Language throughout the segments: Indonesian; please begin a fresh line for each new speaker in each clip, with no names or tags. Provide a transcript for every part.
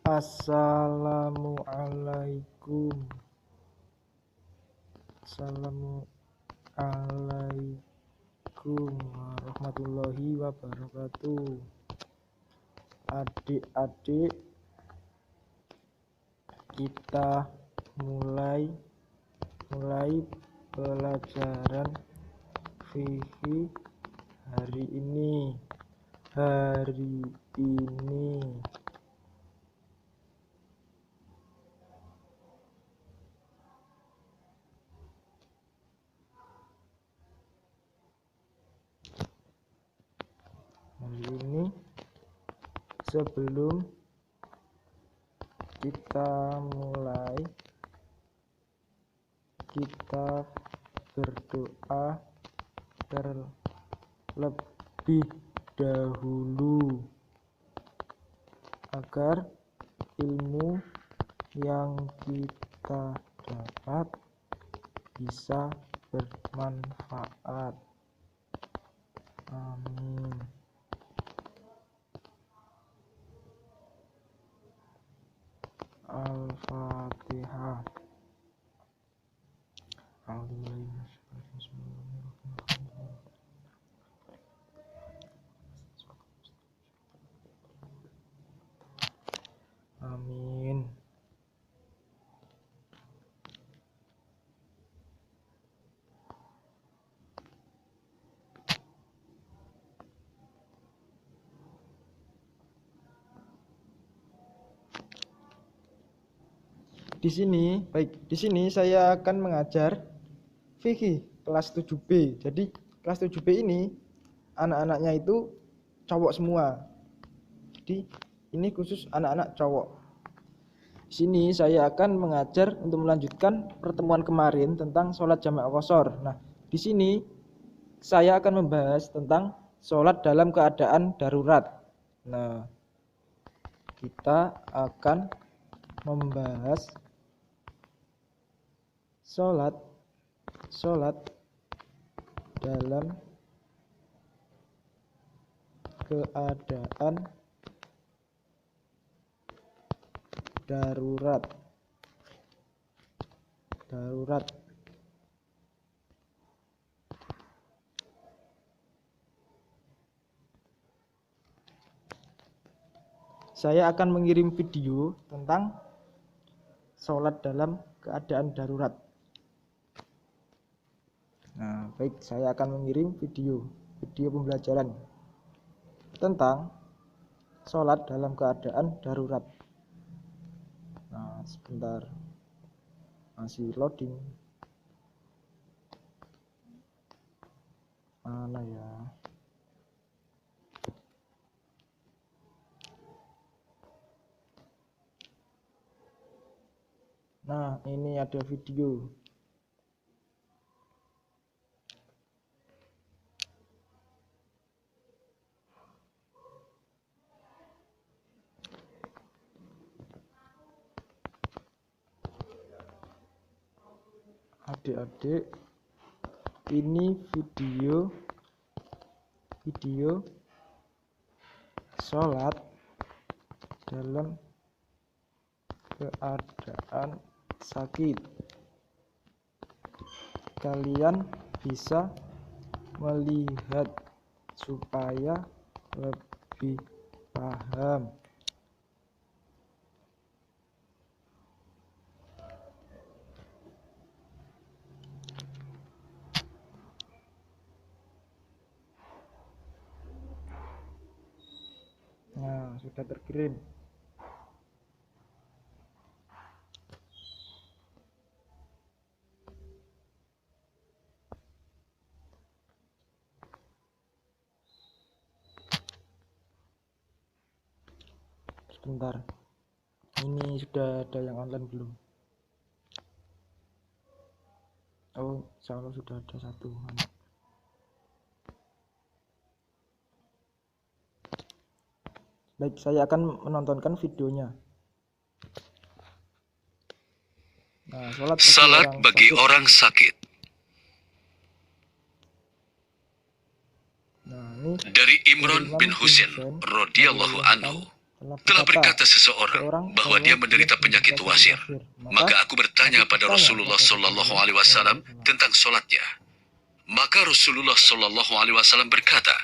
Assalamualaikum. Assalamualaikum warahmatullahi wabarakatuh. Adik-adik, kita mulai pelajaran fikih hari ini. Sebelum kita mulai, kita berdoa terlebih dahulu agar ilmu yang kita dapat bisa bermanfaat. Amin. Al-Fatihah. Amin. Di sini saya akan mengajar fikih kelas 7B. Jadi kelas 7B ini anak-anaknya itu cowok semua. Jadi ini khusus anak-anak cowok. Di sini saya akan mengajar untuk melanjutkan pertemuan kemarin tentang sholat jamaah qashar. Nah, di sini saya akan membahas tentang sholat dalam keadaan darurat. Nah, kita akan membahas sholat dalam keadaan darurat. Saya akan mengirim video tentang sholat dalam keadaan darurat. Nah, baik, saya akan mengirim video pembelajaran tentang sholat dalam keadaan darurat. Nah, sebentar, masih loading. Mana ya? Nah, ini ada video. Adik-adik, ini video sholat dalam keadaan sakit. Kalian bisa melihat supaya lebih paham. Nah, sudah terkirim. Sebentar, ini sudah ada yang online belum? Oh, insya Allah sudah ada satu. Baik, saya akan menontonkan videonya. Nah, salat bagi orang sakit. Nah, ini dari Imran bin Husain radhiyallahu anhu,
Telah berkata seseorang bahwa dia menderita penyakit wasir. Maka aku bertanya pada Rasulullah Shallallahu Alaihi Wasallam tentang solatnya. Maka Rasulullah Shallallahu Alaihi Wasallam berkata,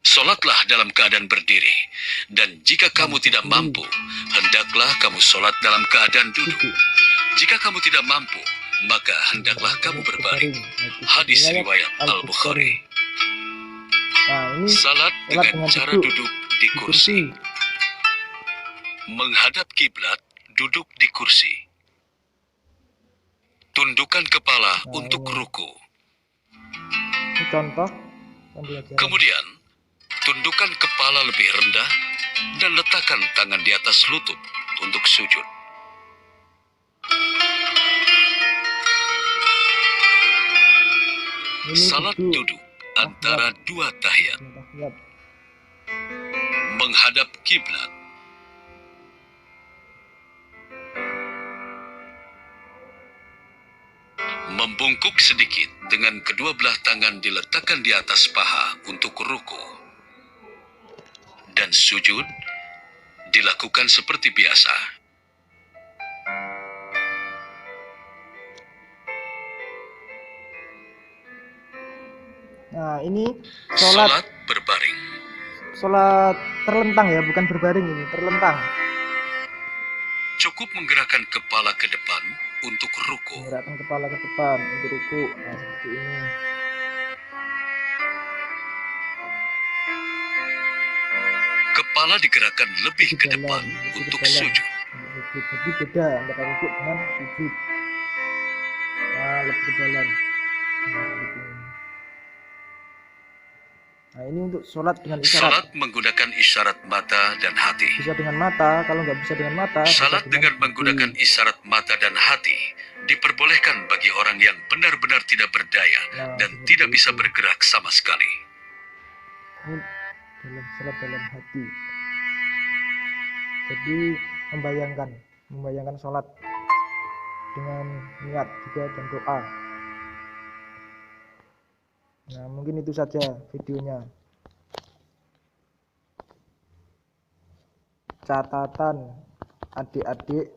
solatlah dalam keadaan berdiri, dan jika kamu tidak mampu, hendaklah kamu solat dalam keadaan duduk. Jika kamu tidak mampu, maka hendaklah kamu berbaring. Hadis riwayat Al-Bukhari.
Nah, ini
Salat dengan cara duduk di kursi. Menghadap kiblat, duduk di kursi. Tundukkan kepala untuk ruku.
Ini contoh pembelajaran.
Kemudian, tundukkan kepala lebih rendah dan letakkan tangan di atas lutut untuk sujud.
Ini
Salat duduk antara dua tahiyat. Menghadap kiblat. Membungkuk sedikit dengan kedua belah tangan diletakkan di atas paha untuk ruku. Dan sujud dilakukan seperti biasa.
Nah, ini sholat
Salat berbaring.
sholat terlentang ya, bukan berbaring, ini terlentang.
Cukup menggerakkan kepala ke depan untuk ruku.
Menggerakkan kepala ke depan untuk ruku. Nah, seperti ini.
Kepala digerakkan lebih ke depan untuk sujud.
Jadi beda antara ruku dengan sujud. Nah, lebih ke dalam. Nah, seperti ini. Nah, ini untuk sholat dengan isyarat.
Salat menggunakan isyarat mata dan hati.
Bisa dengan mata, kalau nggak bisa dengan mata.
Salat dengan menggunakan isyarat mata dan hati diperbolehkan bagi orang yang benar-benar tidak berdaya dan tidak bisa bergerak sama sekali.
Ini dalam salat dalam hati. Jadi membayangkan sholat dengan niat juga dan doa. Nah, mungkin itu saja videonya. Catatan adik-adik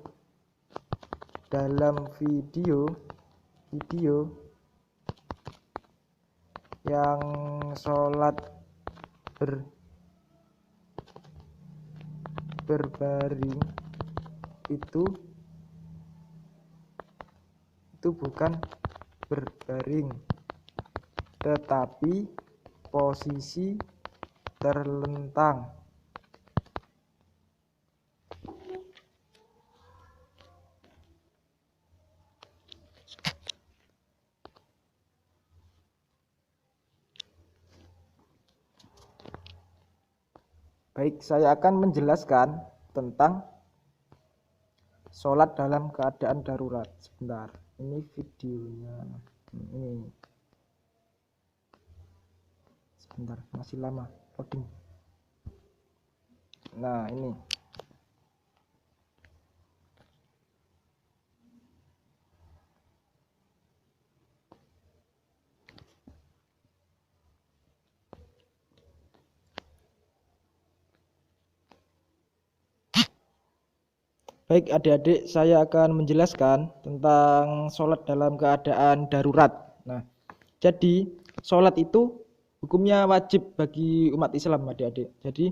dalam video yang sholat berbaring itu bukan berbaring, tetapi posisi terlentang. Baik, saya akan menjelaskan tentang sholat dalam keadaan darurat. Sebentar, ini videonya. Ini. Sebentar, masih lama loading. Nah, ini. Baik adik-adik, saya akan menjelaskan tentang sholat dalam keadaan darurat. Nah, jadi sholat itu hukumnya wajib bagi umat Islam adik-adik. Jadi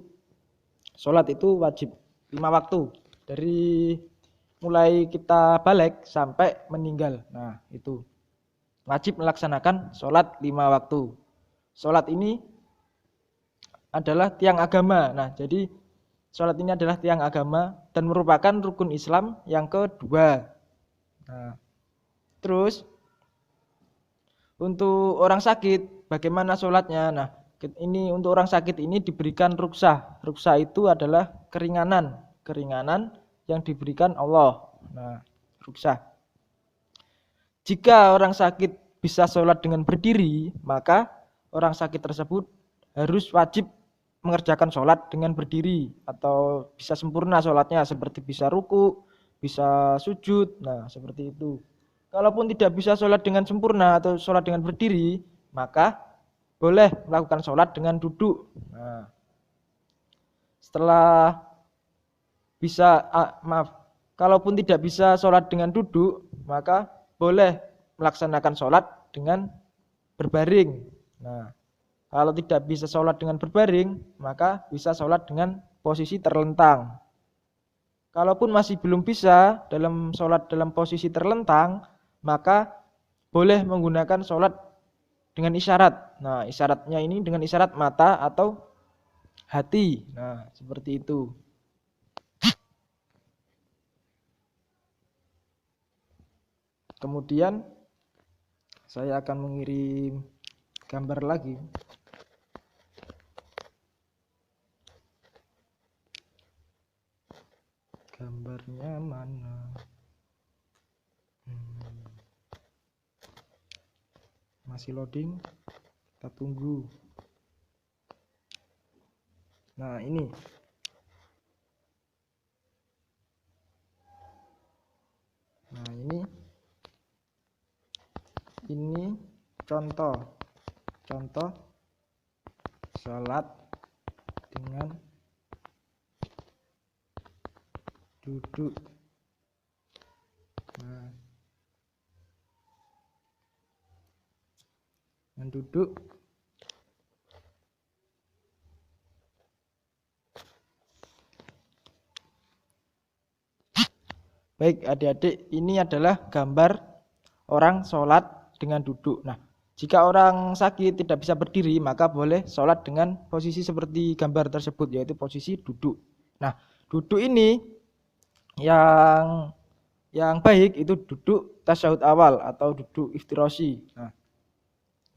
sholat itu wajib 5 waktu. Dari mulai kita balik sampai meninggal. Nah, itu wajib melaksanakan sholat 5 waktu. Sholat ini adalah tiang agama. Nah, jadi sholat ini adalah tiang agama dan merupakan rukun Islam yang kedua. Nah, terus untuk orang sakit, bagaimana sholatnya? Nah, ini untuk orang sakit ini diberikan ruksah. Ruksah itu adalah keringanan yang diberikan Allah. Nah, ruksah. Jika orang sakit bisa sholat dengan berdiri, maka orang sakit tersebut harus wajib mengerjakan sholat dengan berdiri atau bisa sempurna sholatnya seperti bisa ruku, bisa sujud. Nah, seperti itu. Kalaupun tidak bisa sholat dengan sempurna atau sholat dengan berdiri, maka boleh melakukan sholat dengan duduk. Nah, setelah kalaupun tidak bisa sholat dengan duduk, maka boleh melaksanakan sholat dengan berbaring. Nah, kalau tidak bisa sholat dengan berbaring, maka bisa sholat dengan posisi terlentang. Kalaupun masih belum bisa sholat dalam posisi terlentang, maka boleh menggunakan sholat dengan isyarat. Nah, isyaratnya ini dengan isyarat mata atau hati. Nah, seperti itu. Kemudian saya akan mengirim gambar lagi. Gambarnya mana? Masih loading. Kita tunggu. Nah, ini. Nah, ini contoh sholat dengan duduk. Nah, dengan duduk. Baik adik-adik, ini adalah gambar orang sholat dengan duduk. Nah, jika orang sakit tidak bisa berdiri, maka boleh sholat dengan posisi seperti gambar tersebut, yaitu posisi duduk. Nah, duduk ini yang baik itu duduk tasyahud awal atau duduk iftirosi. Nah,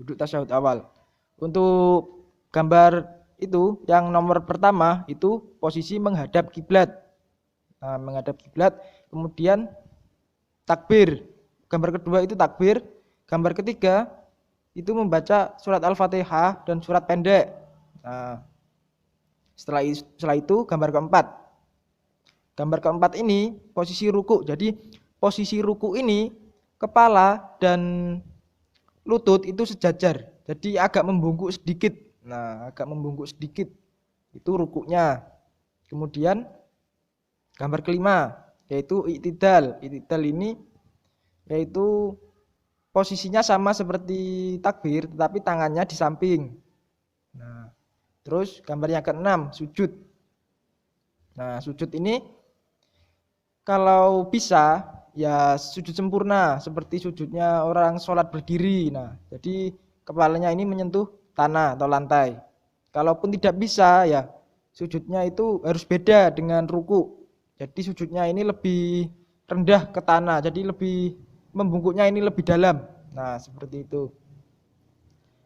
duduk tasyahud awal. Untuk gambar itu yang nomor pertama itu posisi menghadap kiblat. Nah, menghadap kiblat, kemudian takbir. Gambar kedua itu takbir. Gambar ketiga itu membaca surat Al-Fatihah dan surat pendek. Nah, setelah itu gambar keempat. Gambar keempat ini posisi ruku. Jadi posisi ruku ini kepala dan lutut itu sejajar. Jadi agak membungkuk sedikit. Nah, agak membungkuk sedikit. Itu rukuknya. Kemudian gambar kelima yaitu i'tidal. I'tidal ini yaitu posisinya sama seperti takbir tetapi tangannya di samping. Nah, terus gambar yang keenam sujud. Nah, sujud ini kalau bisa ya sujud sempurna seperti sujudnya orang sholat berdiri. Nah, jadi kepalanya ini menyentuh tanah atau lantai. Kalaupun tidak bisa ya sujudnya itu harus beda dengan ruku. Jadi sujudnya ini lebih rendah ke tanah. Jadi lebih membungkuknya ini lebih dalam. Nah, seperti itu.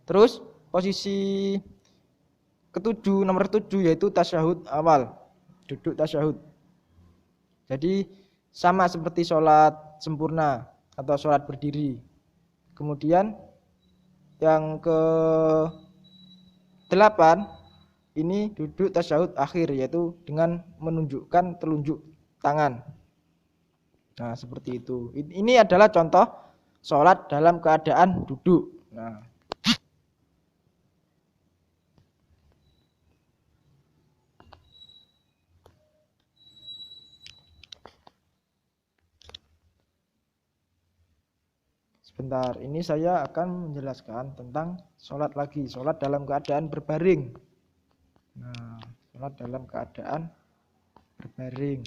Terus posisi nomor 7 yaitu tasyahud awal. Duduk tasyahud. Jadi sama seperti sholat sempurna atau sholat berdiri. Kemudian yang ke-8 ini duduk tasyahud akhir yaitu dengan menunjukkan telunjuk tangan. Nah, seperti itu. Ini adalah contoh sholat dalam keadaan duduk. Nah, sebentar, ini saya akan menjelaskan tentang sholat lagi, sholat dalam keadaan berbaring. Nah, sholat dalam keadaan berbaring.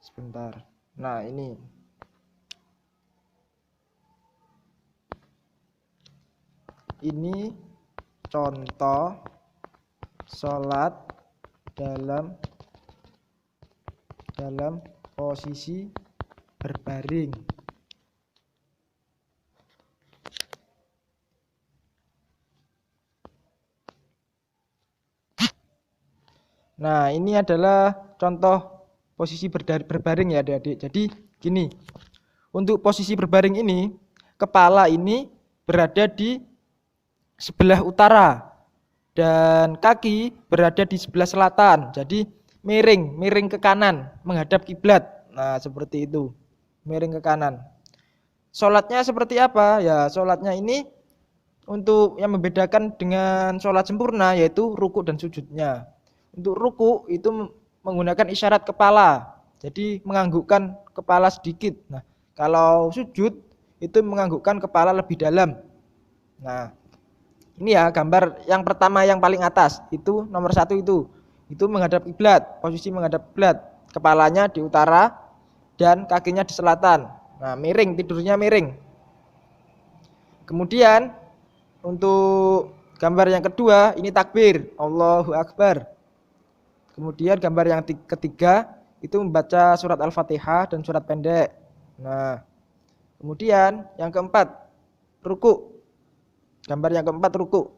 Sebentar. Nah, ini contoh sholat dalam posisi berbaring. Nah, ini adalah contoh posisi berbaring ya adik-adik. Jadi gini, untuk posisi berbaring ini, kepala ini berada di sebelah utara dan kaki berada di sebelah selatan. Jadi miring ke kanan, menghadap kiblat. Nah, seperti itu, miring ke kanan. Sholatnya seperti apa? Ya, sholatnya ini untuk yang membedakan dengan sholat sempurna yaitu ruku dan sujudnya. Untuk ruku itu menggunakan isyarat kepala. Jadi menganggukkan kepala sedikit. Nah, kalau sujud itu menganggukkan kepala lebih dalam. Nah, ini ya gambar yang pertama yang paling atas. Itu nomor 1 itu. Itu menghadap kiblat, posisi menghadap kiblat. Kepalanya di utara dan kakinya di selatan. Nah, miring, tidurnya miring. Kemudian untuk gambar yang kedua ini takbir, Allahu Akbar. Kemudian gambar yang ketiga itu membaca surat Al-Fatihah dan surat pendek. Nah, kemudian yang keempat ruku. Gambar yang keempat ruku.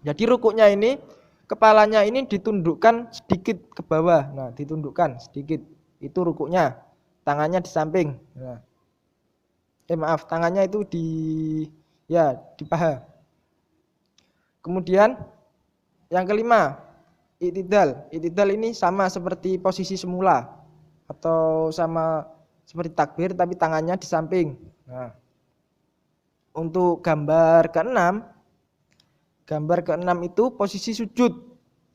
Jadi rukunya ini kepalanya ini ditundukkan sedikit ke bawah. Nah, ditundukkan sedikit. Itu rukunya. Tangannya di samping. Nah. Maaf, tangannya itu di paha. Kemudian yang kelima, i'tidal. I'tidal ini sama seperti posisi semula atau sama seperti takbir tapi tangannya di samping. Nah, untuk gambar keenam itu posisi sujud.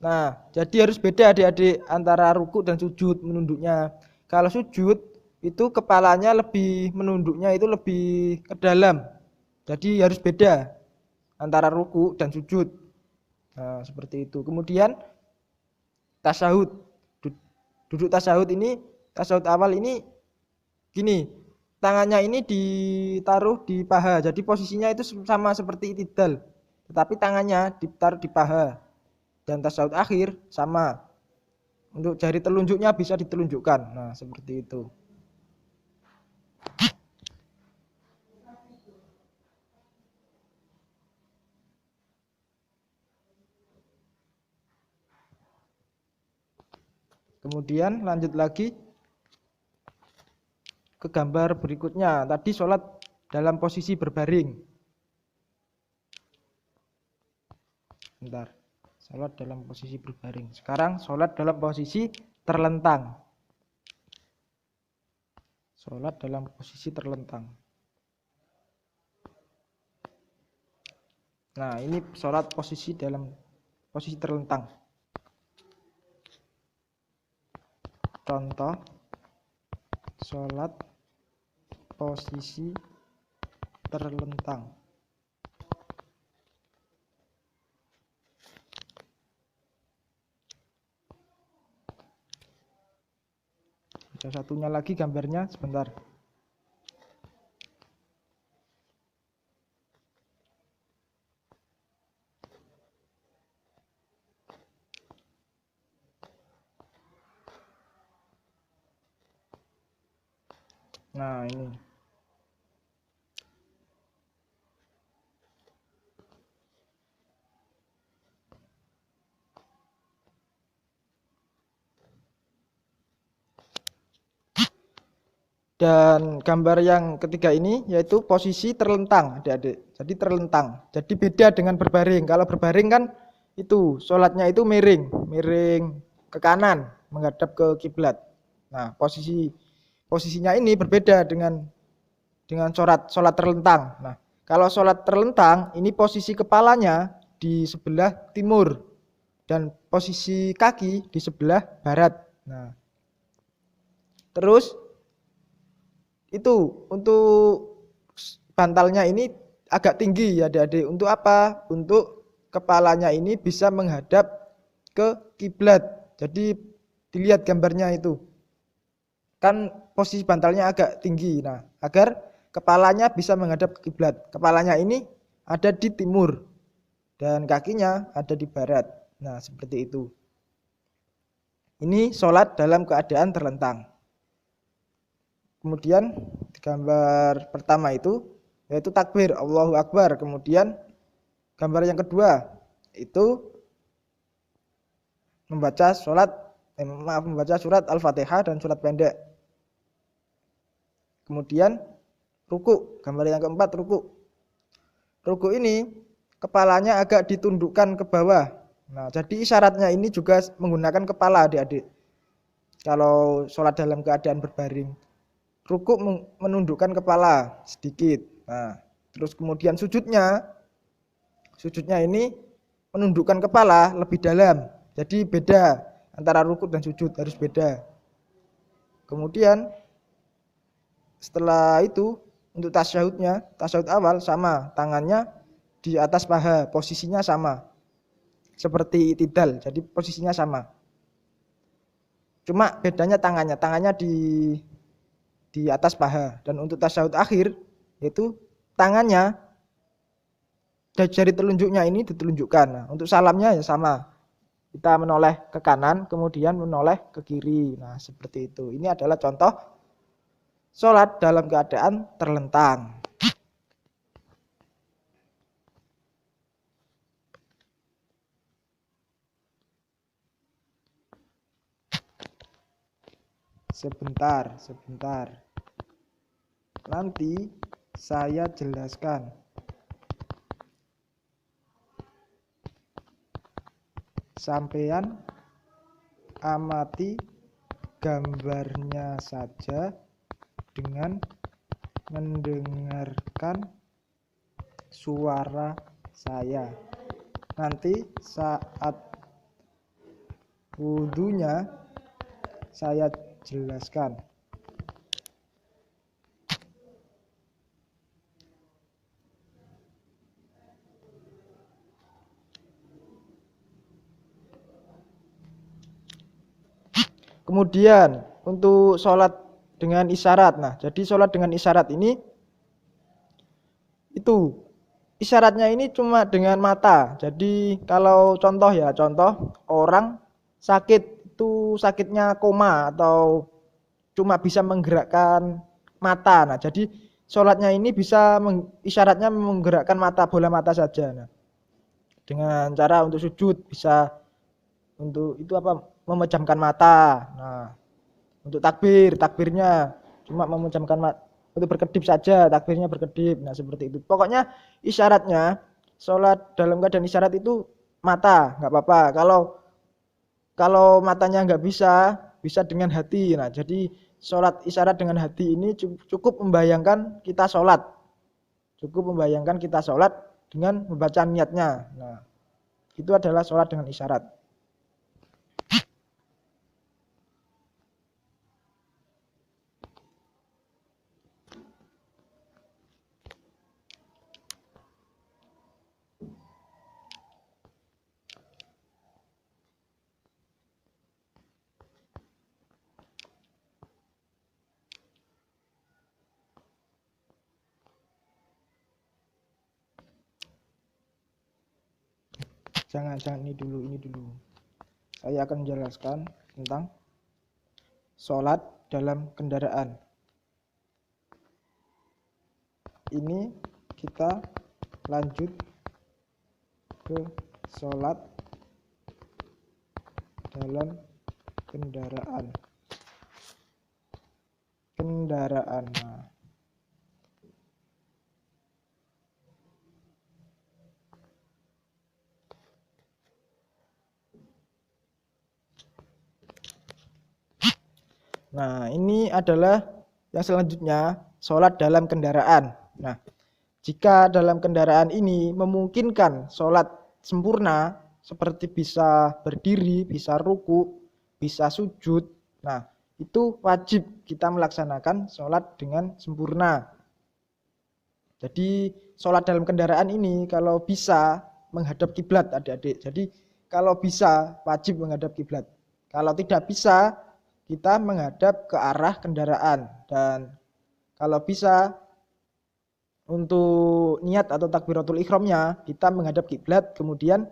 Nah, jadi harus beda adik-adik antara ruku dan sujud menunduknya. Kalau sujud itu kepalanya lebih menunduknya itu lebih ke dalam. Jadi harus beda antara ruku dan sujud. Nah, seperti itu. Kemudian tasyahud. Duduk tasyahud ini, tasyahud awal ini gini. Tangannya ini ditaruh di paha. Jadi posisinya itu sama seperti i'tidal. Tetapi tangannya ditaruh di paha. Dan tasyahud akhir sama. Untuk jari telunjuknya bisa ditelunjukkan. Nah, seperti itu. Kemudian lanjut lagi ke gambar berikutnya. Tadi sholat dalam posisi berbaring. Bentar. Sholat dalam posisi berbaring. Sekarang sholat dalam posisi terlentang. Sholat dalam posisi terlentang. Nah, ini sholat posisi dalam posisi terlentang. Contoh sholat posisi terlentang. Ada satunya lagi gambarnya, sebentar. Nah, ini. Dan gambar yang ketiga ini yaitu posisi terlentang, adik-adik. Jadi terlentang. Jadi beda dengan berbaring. Kalau berbaring kan itu sholatnya itu miring ke kanan menghadap ke kiblat. Nah, posisinya ini berbeda dengan sholat terlentang. Nah, kalau sholat terlentang ini posisi kepalanya di sebelah timur dan posisi kaki di sebelah barat. Nah, terus itu untuk bantalnya ini agak tinggi ya adik-adik. Untuk apa? Untuk kepalanya ini bisa menghadap ke kiblat. Jadi dilihat gambarnya itu. Kan posisi bantalnya agak tinggi. Nah, agar kepalanya bisa menghadap ke kiblat. Kepalanya ini ada di timur dan kakinya ada di barat. Nah, seperti itu. Ini sholat dalam keadaan terlentang. Kemudian gambar pertama itu yaitu takbir, Allahu Akbar. Kemudian gambar yang kedua itu membaca surat Al-Fatihah dan surat pendek. Kemudian ruku, gambar yang keempat ruku. Ruku ini kepalanya agak ditundukkan ke bawah. Nah, jadi isyaratnya ini juga menggunakan kepala adik-adik. Kalau sholat dalam keadaan berbaring. Ruku menundukkan kepala sedikit. Nah, terus kemudian sujudnya ini menundukkan kepala lebih dalam. Jadi beda antara rukuk dan sujud, harus beda. Kemudian setelah itu untuk tasyahudnya, tasyahud awal sama, tangannya di atas paha, posisinya sama. Seperti itidal, jadi posisinya sama. Cuma bedanya tangannya di atas paha. Dan untuk tasyahud akhir yaitu tangannya dari jari telunjuknya ini ditelunjukkan. Nah, untuk salamnya ya sama. Kita menoleh ke kanan, kemudian menoleh ke kiri. Nah, seperti itu. Ini adalah contoh sholat dalam keadaan terlentang. Sebentar. Nanti saya jelaskan. Sampean amati gambarnya saja dengan mendengarkan suara saya. Nanti saat wudhunya saya jelaskan. Kemudian untuk sholat dengan isyarat. Nah, jadi sholat dengan isyarat ini itu isyaratnya ini cuma dengan mata. Jadi kalau contoh orang sakit itu sakitnya koma atau cuma bisa menggerakkan mata. Nah, jadi sholatnya ini bisa isyaratnya menggerakkan mata, bola mata saja. Nah, dengan cara untuk sujud bisa untuk itu memejamkan mata. Nah, untuk takbirnya cuma memejamkan mata, untuk berkedip saja, takbirnya berkedip. Nah, seperti itu. Pokoknya isyaratnya sholat dalam keadaan isyarat itu mata, nggak apa-apa. Kalau matanya nggak bisa dengan hati. Nah, jadi sholat isyarat dengan hati ini cukup membayangkan kita sholat. Cukup membayangkan kita sholat dengan membaca niatnya. Nah, itu adalah sholat dengan isyarat. Jangan ini dulu. Saya akan menjelaskan tentang sholat dalam kendaraan. Ini kita lanjut ke sholat dalam kendaraan. Nah, ini adalah yang selanjutnya, sholat dalam kendaraan. Nah, jika dalam kendaraan ini memungkinkan sholat sempurna, seperti bisa berdiri, bisa ruku, bisa sujud, nah itu wajib kita melaksanakan sholat dengan sempurna. Jadi sholat dalam kendaraan ini kalau bisa menghadap kiblat adik-adik. Jadi kalau bisa wajib menghadap kiblat. Kalau tidak bisa kita menghadap ke arah kendaraan, dan kalau bisa untuk niat atau takbiratul ihramnya kita menghadap kiblat, kemudian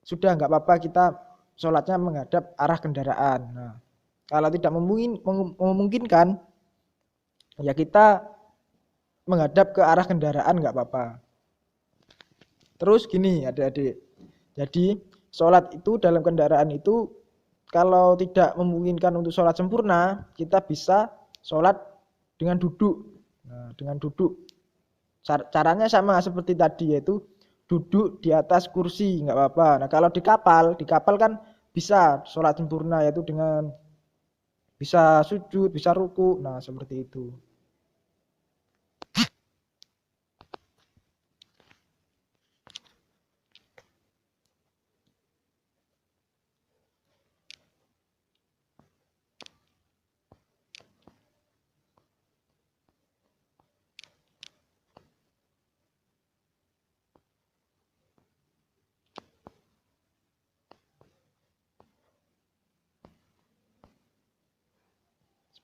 sudah nggak apa-apa kita sholatnya menghadap arah kendaraan. Nah, kalau tidak memungkinkan ya kita menghadap ke arah kendaraan nggak apa-apa. Terus gini adik-adik, jadi sholat itu dalam kendaraan itu kalau tidak memungkinkan untuk sholat sempurna, kita bisa sholat dengan duduk. Nah, dengan duduk caranya sama seperti tadi, yaitu duduk di atas kursi nggak apa-apa. Nah, kalau di kapal kan bisa sholat sempurna, yaitu dengan bisa sujud, bisa ruku. Nah, seperti itu.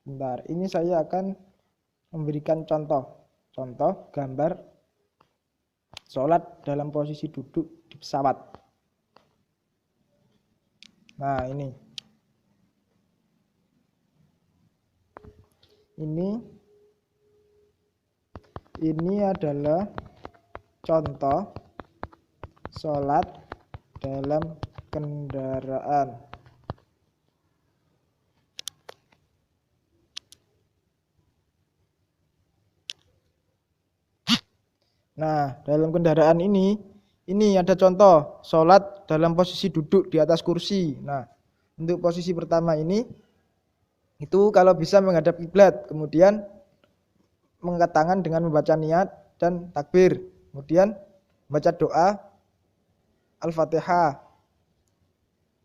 Bentar, ini saya akan memberikan contoh gambar sholat dalam posisi duduk di pesawat. Nah, ini adalah contoh sholat dalam kendaraan. Nah, dalam kendaraan ini ada contoh sholat dalam posisi duduk di atas kursi. Nah, untuk posisi pertama ini itu kalau bisa menghadap kiblat, kemudian mengangkat tangan dengan membaca niat dan takbir, kemudian membaca doa Al-Fatihah,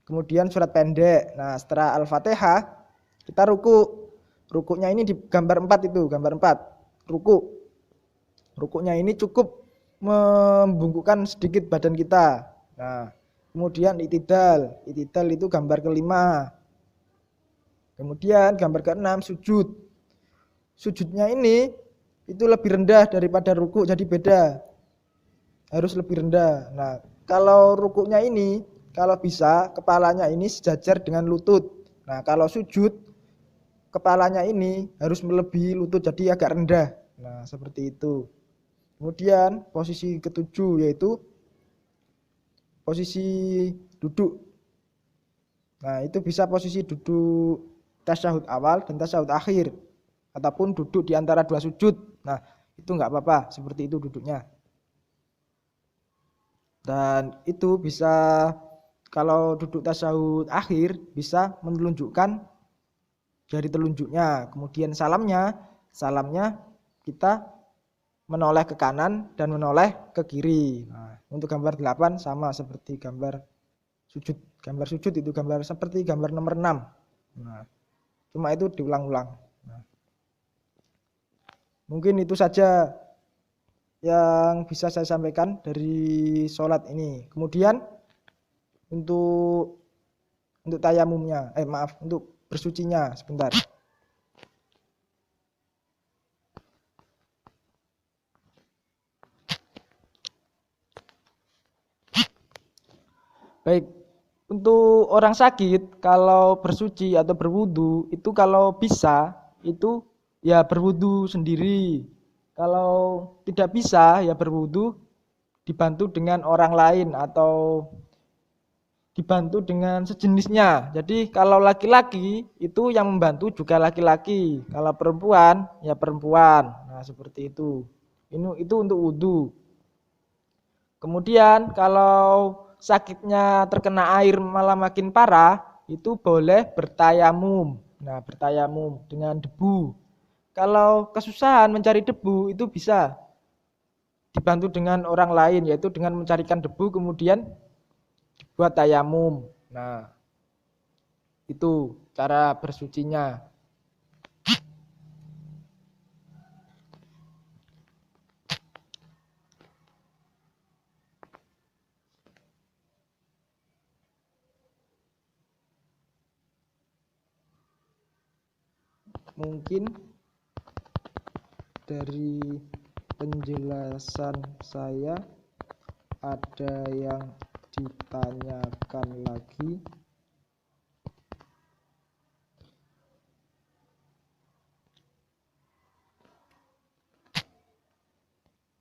kemudian surat pendek. Nah, setelah Al-Fatihah kita ruku. Rukunya ini di gambar 4 itu, gambar 4 ruku. Rukuknya ini cukup membungkukkan sedikit badan kita. Nah, kemudian itidal itu gambar kelima. Kemudian gambar keenam sujud. Sujudnya ini itu lebih rendah daripada ruku, jadi beda. Harus lebih rendah. Nah, kalau rukuknya ini kalau bisa kepalanya ini sejajar dengan lutut. Nah, kalau sujud kepalanya ini harus melebihi lutut, jadi agak rendah. Nah, seperti itu. Kemudian posisi ketujuh yaitu posisi duduk. Nah, itu bisa posisi duduk tasyahud awal dan tasyahud akhir, ataupun duduk di antara dua sujud. Nah, itu nggak apa-apa, seperti itu duduknya. Dan itu bisa, kalau duduk tasyahud akhir bisa menunjukkan jari telunjuknya. Kemudian salamnya kita menoleh ke kanan dan menoleh ke kiri. Nah, untuk gambar 8 sama seperti gambar sujud. Gambar sujud itu gambar seperti gambar nomor 6. Nah, cuma itu diulang-ulang. Nah, mungkin itu saja yang bisa saya sampaikan dari sholat ini. Kemudian untuk tayamumnya, untuk bersucinya sebentar. Baik, untuk orang sakit kalau bersuci atau berwudu itu kalau bisa itu ya berwudu sendiri. Kalau tidak bisa ya berwudu dibantu dengan orang lain atau dibantu dengan sejenisnya. Jadi kalau laki-laki itu yang membantu juga laki-laki, kalau perempuan ya perempuan. Nah, seperti itu. Itu untuk wudu. Kemudian kalau sakitnya terkena air malah makin parah, itu boleh bertayamum. Nah, bertayamum dengan debu. Kalau kesusahan mencari debu itu bisa dibantu dengan orang lain, yaitu dengan mencarikan debu kemudian dibuat tayamum. Nah, itu cara bersucinya. Mungkin dari penjelasan saya ada yang ditanyakan lagi?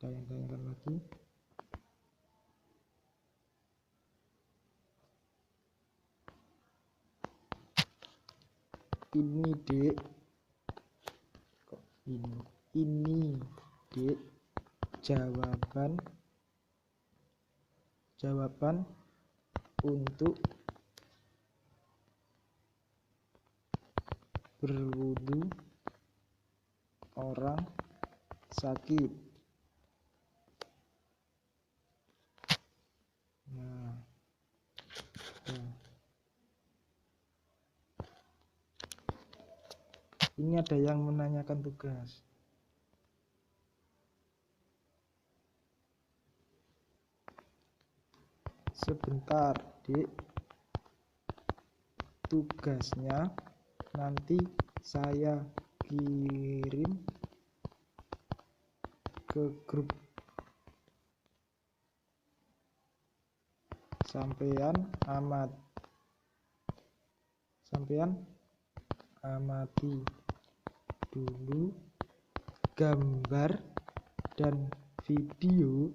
Ada yang ditanyakan lagi? Ini Dek. Kok ini Dek, jawaban untuk berwudu orang sakit. Nah, ini ada yang menanyakan tugas. Sebentar, Dek. Tugasnya nanti saya kirim ke grup. Sampean amati dulu gambar dan video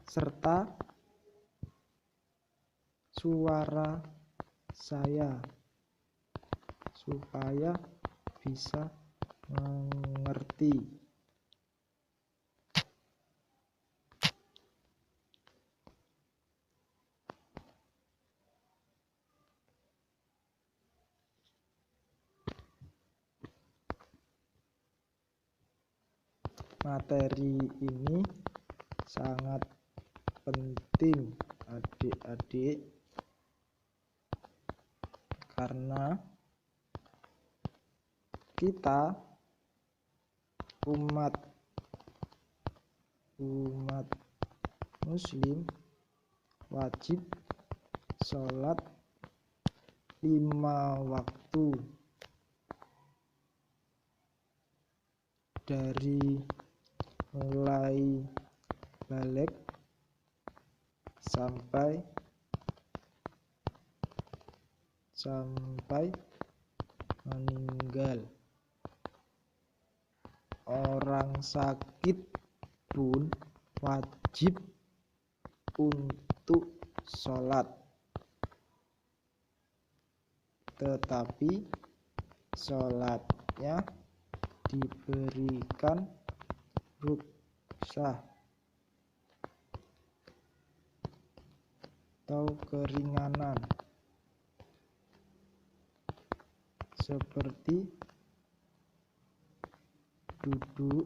serta suara saya supaya bisa mengerti. Materi ini sangat penting adik-adik, karena kita umat muslim wajib sholat 5 waktu dari mulai balik sampai meninggal. Orang sakit pun wajib untuk sholat, tetapi sholatnya diberikan rukhsah atau keringanan, seperti duduk,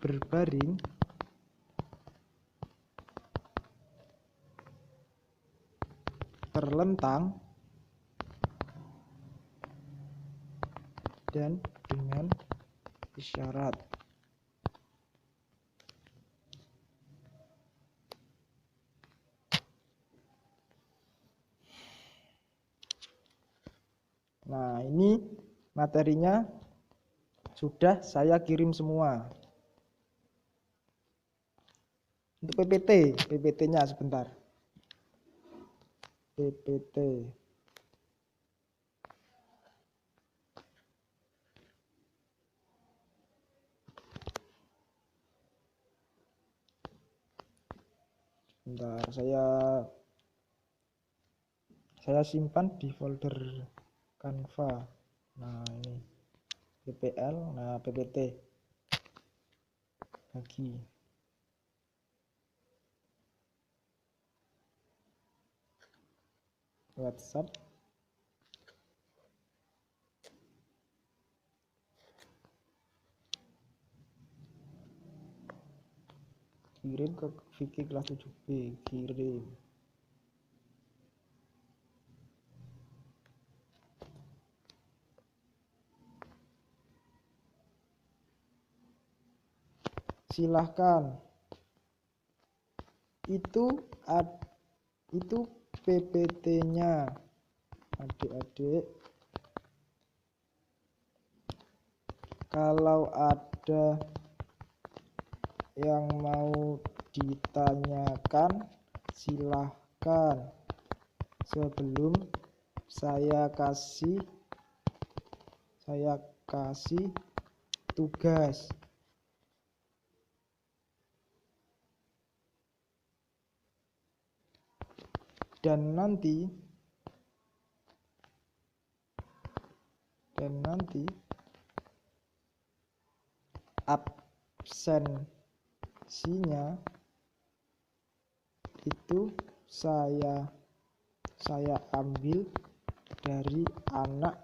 berbaring, terlentang, dan dengan isyarat. Nah, ini materinya sudah saya kirim semua. Untuk PPT-nya sebentar. PPT. Sebentar, saya simpan di folder Canva. Nah, ini PPL, nah PPT bagi. WhatsApp. Kirim ke Vicky kelas 7B, kirim. Silahkan. Itu PPT-nya, adik-adik. Kalau ada yang mau ditanyakan, silahkan sebelum saya kasih tugas. Dan nanti absensinya itu saya ambil dari anak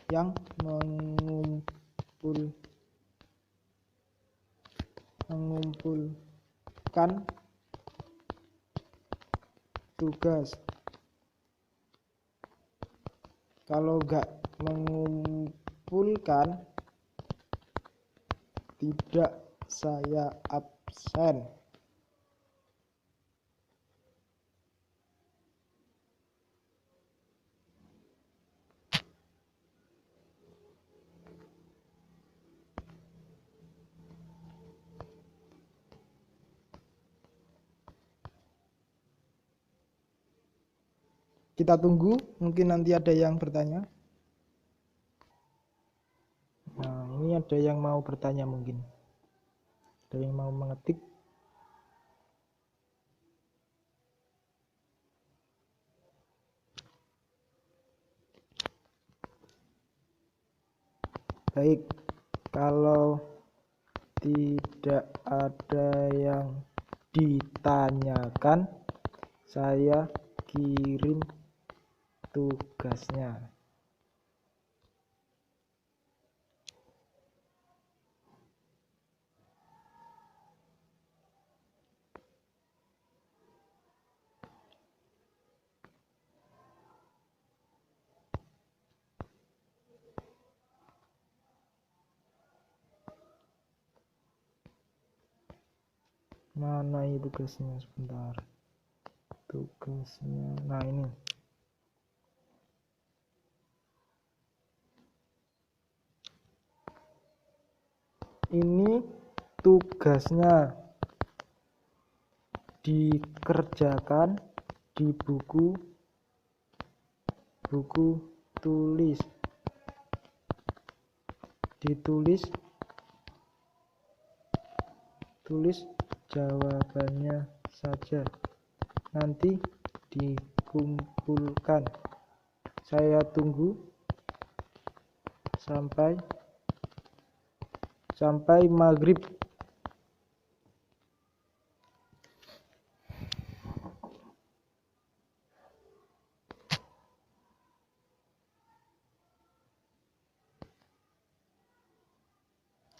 yang mengumpulkan tugas. Kalau nggak mengumpulkan, tidak saya absen. Kita tunggu, mungkin nanti ada yang bertanya. Nah, ini ada yang mau bertanya mungkin. Ada yang mau mengetik. Baik, kalau tidak ada yang ditanyakan, saya kirim tugasnya. Mana ini tugasnya? Sebentar. Tugasnya. Nah, ini. Ini tugasnya. Dikerjakan di buku tulis. Tulis jawabannya saja, nanti dikumpulkan. Saya tunggu sampai maghrib.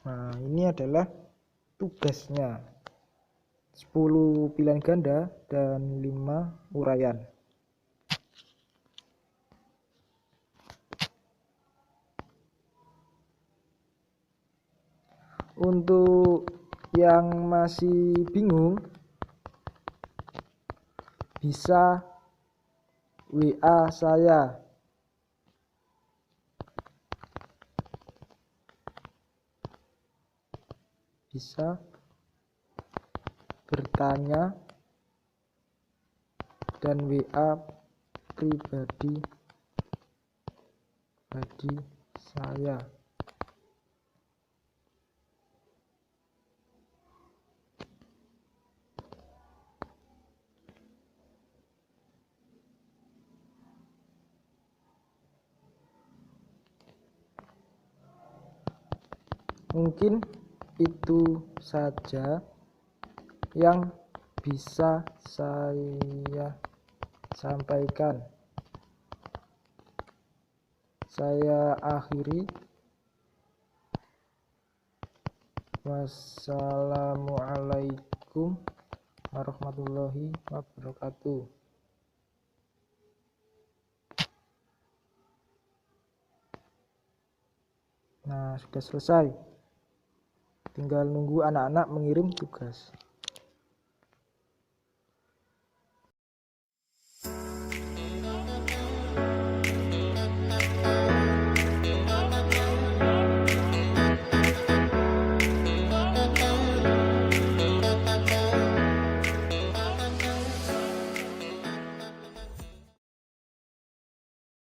Nah, ini adalah tugasnya. 10 pilihan ganda dan 5 uraian. Untuk yang masih bingung, bisa WA saya. Bisa bertanya dan WA pribadi saya. Mungkin itu saja yang bisa saya sampaikan. Saya akhiri. Wassalamualaikum warahmatullahi wabarakatuh. Nah, sudah selesai. Tinggal nunggu anak-anak mengirim tugas.